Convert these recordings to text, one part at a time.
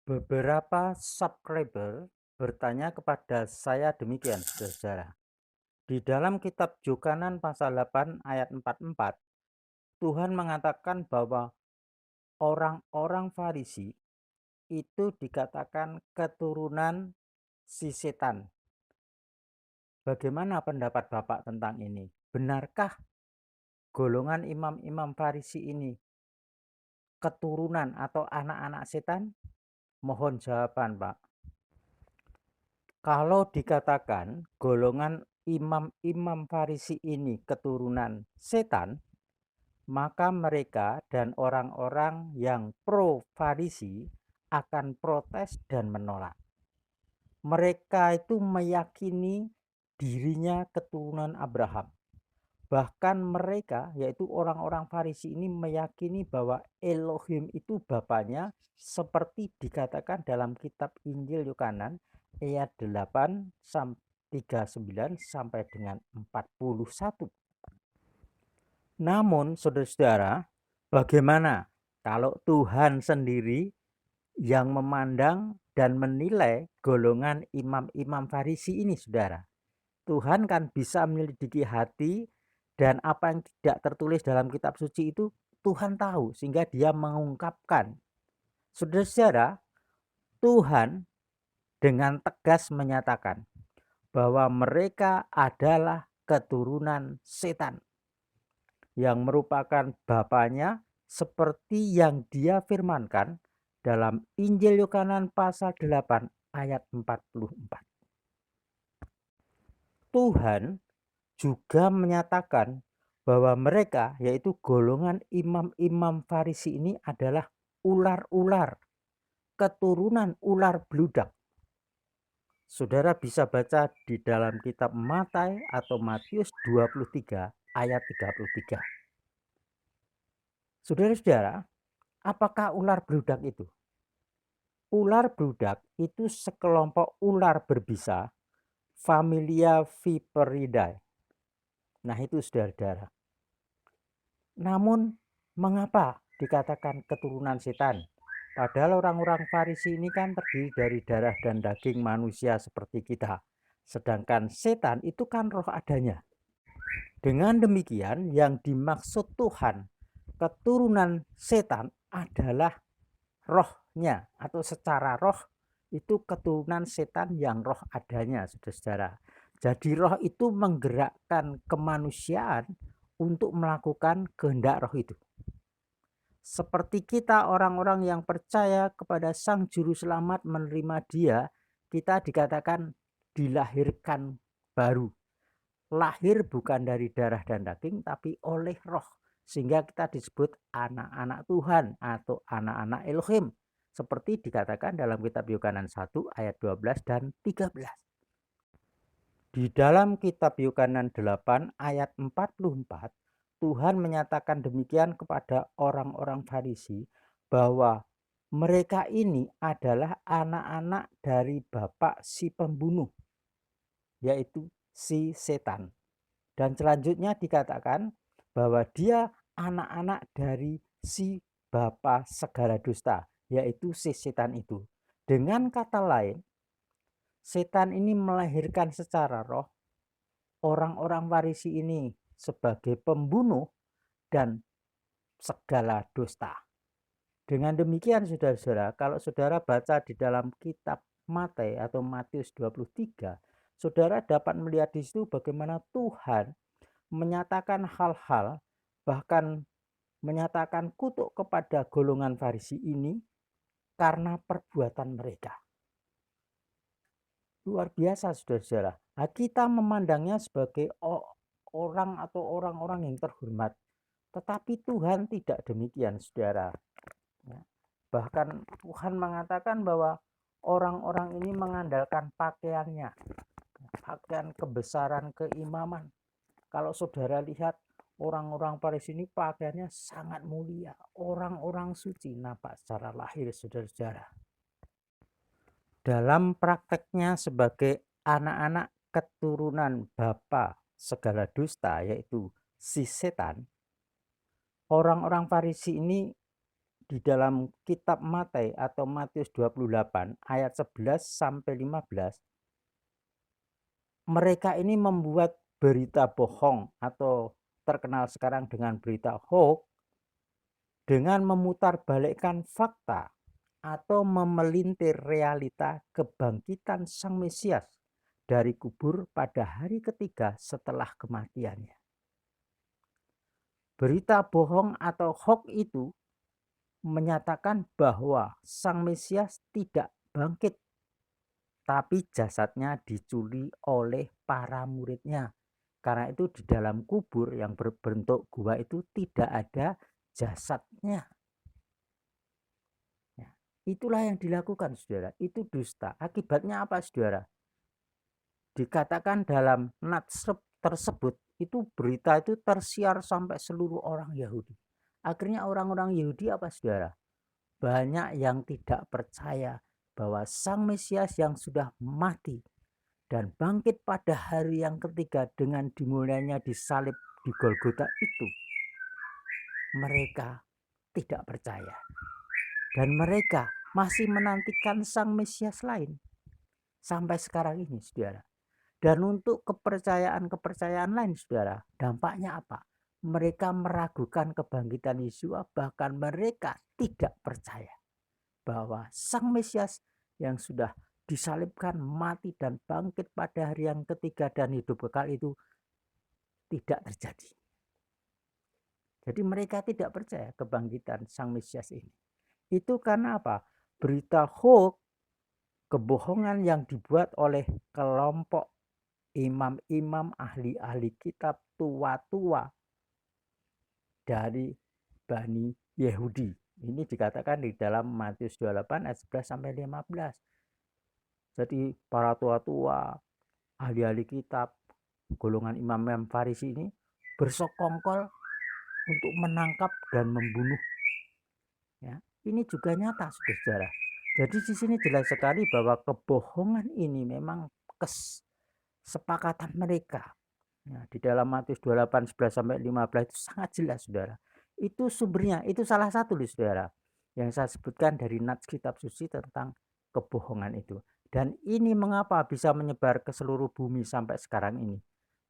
Beberapa subscriber bertanya kepada saya demikian, saudara. Di dalam kitab Yohanes pasal 8 ayat 44, Tuhan mengatakan bahwa orang-orang Farisi itu dikatakan keturunan si setan. Bagaimana pendapat Bapak tentang ini? Benarkah golongan imam-imam Farisi ini keturunan atau anak-anak setan? Mohon jawaban, Pak. Kalau dikatakan golongan imam-imam Farisi ini keturunan setan, maka mereka dan orang-orang yang pro Farisi akan protes dan menolak. Mereka itu meyakini dirinya keturunan Abraham. Bahkan mereka, yaitu orang-orang Farisi ini meyakini bahwa Elohim itu bapaknya, seperti dikatakan dalam kitab Injil Yohanes ayat 8 39 sampai dengan 41. Namun saudara-saudara, bagaimana kalau Tuhan sendiri yang memandang dan menilai golongan imam-imam Farisi ini, saudara? Tuhan kan bisa menyelidiki hati, dan apa yang tidak tertulis dalam kitab suci itu Tuhan tahu, sehingga dia mengungkapkan. Saudara-saudara, Tuhan dengan tegas menyatakan bahwa mereka adalah keturunan setan yang merupakan bapaknya, seperti yang dia firmankan dalam Injil Yohanes pasal 8 ayat 44. Tuhan juga menyatakan bahwa mereka, yaitu golongan imam-imam Farisi ini, adalah ular-ular, keturunan ular beludak. Saudara bisa baca di dalam kitab Matius atau Matius 23 ayat 33. Saudara-saudara, apakah ular beludak itu? Ular beludak itu sekelompok ular berbisa, familia Viperidae. Nah itu saudara-saudara. Namun mengapa dikatakan keturunan setan? Padahal orang-orang Farisi ini kan terdiri dari darah dan daging manusia seperti kita. Sedangkan setan itu kan roh adanya. Dengan demikian yang dimaksud Tuhan keturunan setan adalah rohnya, atau secara roh itu keturunan setan yang roh adanya, saudara-saudara. Jadi roh itu menggerakkan kemanusiaan untuk melakukan kehendak roh itu. Seperti kita orang-orang yang percaya kepada Sang Juru Selamat, menerima Dia, kita dikatakan dilahirkan baru. Lahir bukan dari darah dan daging, tapi oleh roh. Sehingga kita disebut anak-anak Tuhan atau anak-anak Elohim. Seperti dikatakan dalam kitab Yohanes 1 ayat 12 dan 13. Di dalam kitab Yohanes 8 ayat 44, Tuhan menyatakan demikian kepada orang-orang Farisi, bahwa mereka ini adalah anak-anak dari bapak si pembunuh, yaitu si setan. Dan selanjutnya dikatakan bahwa dia anak-anak dari si bapa segala dusta, yaitu si setan itu. Dengan kata lain, setan ini melahirkan secara roh orang-orang Farisi ini sebagai pembunuh dan segala dusta. Dengan demikian saudara-saudara, kalau saudara baca di dalam kitab Matius atau Matius 23, saudara dapat melihat di situ bagaimana Tuhan menyatakan hal-hal, bahkan menyatakan kutuk kepada golongan Farisi ini karena perbuatan mereka. Luar biasa saudara-saudara. Nah, kita memandangnya sebagai orang atau orang-orang yang terhormat. Tetapi Tuhan tidak demikian, saudara. Ya. Bahkan Tuhan mengatakan bahwa orang-orang ini mengandalkan pakaiannya, pakaian kebesaran keimaman. Kalau saudara lihat orang-orang Farisi ini pakaiannya sangat mulia, orang-orang suci nampak secara lahir, saudara-saudara. Dalam prakteknya sebagai anak-anak keturunan bapa segala dusta, yaitu si setan, orang-orang Farisi ini di dalam kitab Matius atau Matius 28 ayat 11 sampai 15, mereka ini membuat berita bohong atau terkenal sekarang dengan berita hoax dengan memutarbalikkan fakta atau memelintir realita kebangkitan Sang Mesias dari kubur pada hari ketiga setelah kematiannya. Berita bohong atau hoax itu menyatakan bahwa Sang Mesias tidak bangkit, tapi jasadnya dicuri oleh para muridnya. Karena itu di dalam kubur yang berbentuk gua itu tidak ada jasadnya. Ya, itulah yang dilakukan, saudara. Itu dusta. Akibatnya apa, saudara? Dikatakan dalam nats tersebut, itu berita itu tersiar sampai seluruh orang Yahudi. Akhirnya orang-orang Yahudi apa, saudara? Banyak yang tidak percaya bahwa Sang Mesias yang sudah mati dan bangkit pada hari yang ketiga dengan dimulianya disalib di Golgota itu, mereka tidak percaya. Dan mereka masih menantikan Sang Mesias lain sampai sekarang ini, saudara. Dan untuk kepercayaan lain, saudara, dampaknya apa? Mereka meragukan kebangkitan Yesus, bahkan mereka tidak percaya bahwa Sang Mesias yang sudah disalibkan, mati, dan bangkit pada hari yang ketiga dan hidup kekal itu tidak terjadi. Jadi mereka tidak percaya kebangkitan Sang Mesias ini. Itu karena apa? Berita hoax, kebohongan yang dibuat oleh kelompok imam-imam, ahli-ahli kitab, tua-tua dari Bani Yahudi. Ini dikatakan di dalam Matius 28 ayat 11 sampai 15. Jadi para tua-tua, ahli-ahli kitab, golongan imam-imam Farisi ini bersekongkol untuk menangkap dan membunuh. Ya, ini juga nyata, saudara. Jadi di sini jelas sekali bahwa kebohongan ini memang kesepakatan mereka. Ya, di dalam Matius 28 11 sampai 15 itu sangat jelas, saudara. Itu sumbernya, itu salah satu, saudara, yang saya sebutkan dari nats kitab suci tentang kebohongan itu. Dan ini mengapa bisa menyebar ke seluruh bumi sampai sekarang ini.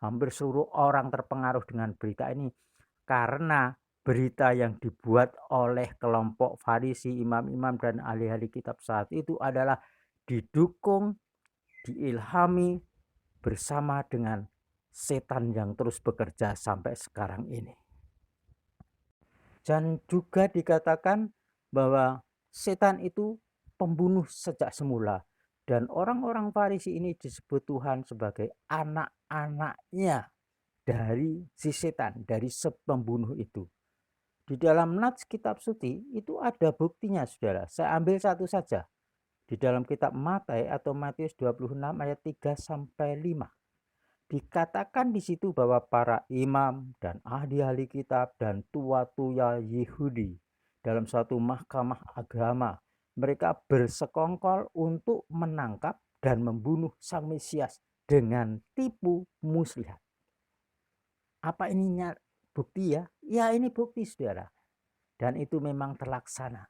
Hampir seluruh orang terpengaruh dengan berita ini karena berita yang dibuat oleh kelompok Farisi, imam-imam, dan ahli-ahli kitab saat itu adalah didukung, diilhami bersama dengan setan yang terus bekerja sampai sekarang ini. Dan juga dikatakan bahwa setan itu pembunuh sejak semula. Dan orang-orang Farisi ini disebut Tuhan sebagai anak-anaknya dari si setan, dari pembunuh itu. Di dalam nats kitab suci itu ada buktinya, saudara. Saya ambil satu saja. Di dalam kitab Matius atau Matius 26 ayat 3 sampai 5. Dikatakan di situ bahwa para imam dan ahli-ahli kitab dan tua-tua Yahudi dalam suatu mahkamah agama, mereka bersekongkol untuk menangkap dan membunuh Sang Mesias dengan tipu muslihat. Apa ininya? Bukti ya? Ya, ini bukti, saudara. Dan itu memang terlaksana.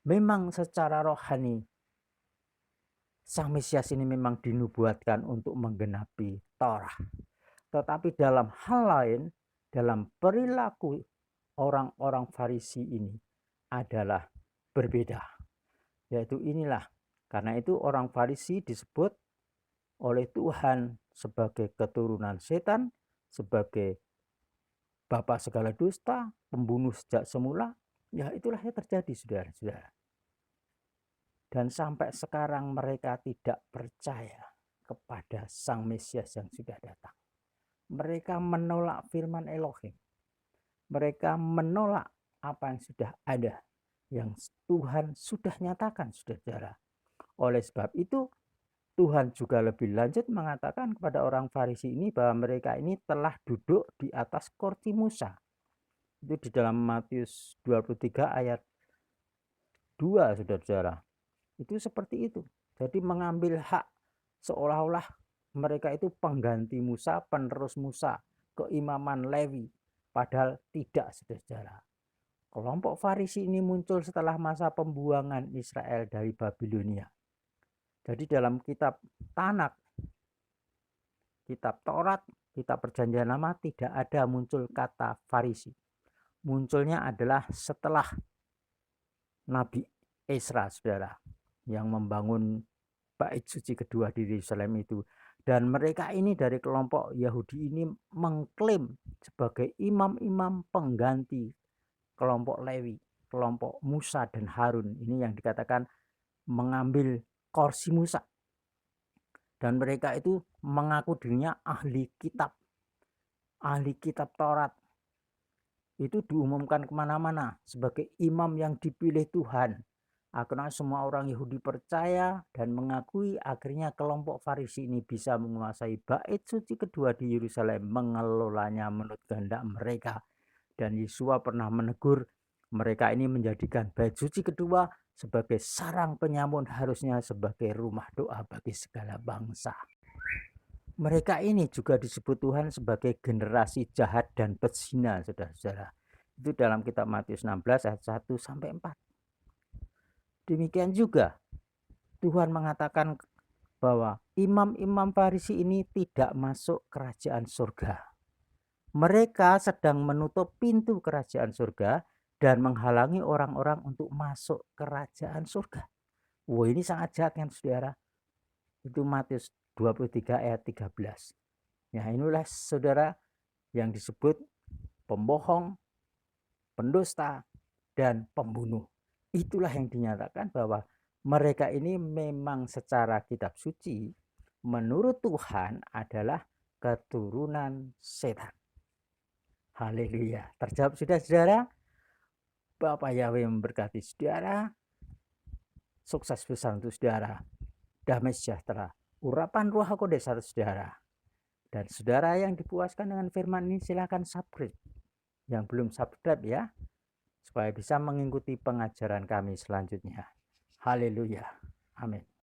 Memang secara rohani Sang Mesias ini memang dinubuatkan untuk menggenapi Torah. Tetapi dalam hal lain, dalam perilaku orang-orang Farisi ini adalah berbeda. Yaitu inilah, karena itu orang Farisi disebut oleh Tuhan sebagai keturunan setan, sebagai bapa segala dusta, pembunuh sejak semula. Ya, itulah yang terjadi, saudara-saudara. Dan sampai sekarang mereka tidak percaya kepada Sang Mesias yang sudah datang. Mereka menolak firman Elohim. Mereka menolak apa yang sudah ada, yang Tuhan sudah nyatakan, saudara. Oleh sebab itu, Tuhan juga lebih lanjut mengatakan kepada orang Farisi ini bahwa mereka ini telah duduk di atas kursi Musa. Itu di dalam Matius 23 ayat 2, saudara-saudara. Itu seperti itu. Jadi mengambil hak seolah-olah mereka itu pengganti Musa, penerus Musa, keimaman Lewi. Padahal tidak, saudara. Kelompok Farisi ini muncul setelah masa pembuangan Israel dari Babilonia. Jadi dalam kitab Tanak, kitab Taurat, kitab Perjanjian Lama tidak ada muncul kata Farisi. Munculnya adalah setelah Nabi Esra, saudara, yang membangun bait suci kedua di Yerusalem itu. Dan mereka ini dari kelompok Yahudi ini mengklaim sebagai imam-imam pengganti kelompok Lewi, kelompok Musa dan Harun. Ini yang dikatakan mengambil kursi Musa. Dan mereka itu mengaku dirinya ahli kitab Taurat. Itu diumumkan kemana-mana sebagai imam yang dipilih Tuhan. Karena semua orang Yahudi percaya dan mengakui, akhirnya kelompok Farisi ini bisa menguasai bait suci kedua di Yerusalem, mengelolanya menurut kehendak mereka. Dan Yesua pernah menegur mereka ini menjadikan bait suci kedua sebagai sarang penyamun, harusnya sebagai rumah doa bagi segala bangsa. Mereka ini juga disebut Tuhan sebagai generasi jahat dan pezina, saudara-saudara. Itu dalam kitab Matius 16 ayat 1 sampai 4. Demikian juga Tuhan mengatakan bahwa imam-imam Farisi ini tidak masuk kerajaan surga. Mereka sedang menutup pintu kerajaan surga dan menghalangi orang-orang untuk masuk kerajaan surga. Wah, ini sangat jahat kan, saudara. Itu Matius 23 ayat 13. Nah, inilah saudara yang disebut pembohong, pendusta, dan pembunuh. Itulah yang dinyatakan bahwa mereka ini memang secara kitab suci menurut Tuhan adalah keturunan setan. Haleluya. Terjawab sudah, saudara? Bapak Yahweh memberkati saudara. Sukses besar untuk saudara. Damai sejahtera. Urapan Ruh Kudus atas saudara. Dan saudara yang dipuaskan dengan firman ini silakan subscribe. Yang belum subscribe ya, supaya bisa mengikuti pengajaran kami selanjutnya. Haleluya. Amin.